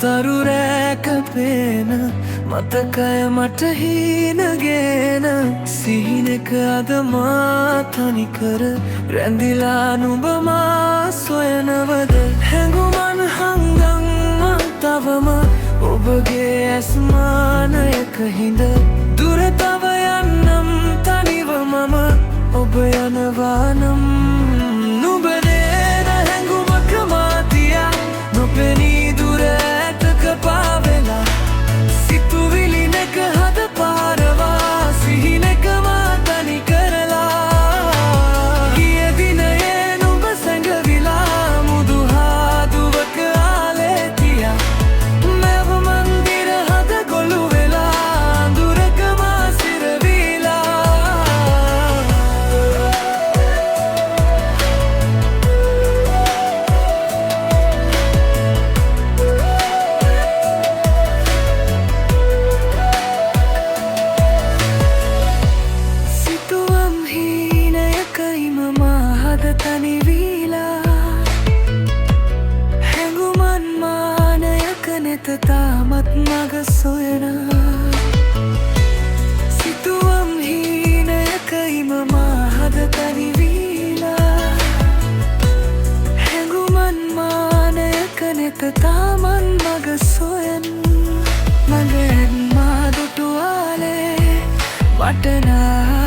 තරු රැක පේන මතකය මට හීනගෙන සිහිනක අද මා තනිකර රැඳිලා නුඹ මා සොයනවද හැඟුමන් හංගන් තවම ඔබගේ ඇස්මානයක හිඳ දුර තව යන්නම් තනිව මම ඔබ යනවා නම් නුඹ නේද හැඟුමක මාතියා නොපෙනී දුර ඇතක පාවෙලා සිතුවිලි නැක හද පාරවා සිහිනක මා තනි කරලා ගිය දිනයේ නුඹ සැඟවිලා මුදු හාදුවක ආලේතියා මෙව මන්දිර හද ගොළු වෙලා අඳුරක මා සිරවිලා සිතුවම් හීනයකයිම මා හද තනි වීලා හැඟුමන් මානයක නැත තාමත් මග සොයනා සිතුවම් හීනයකයිම මා හද තනි වීලා හැඟුමන් මානයක නැත තාමත් මග සොයන් මග මා දුටුවාලේ වටනා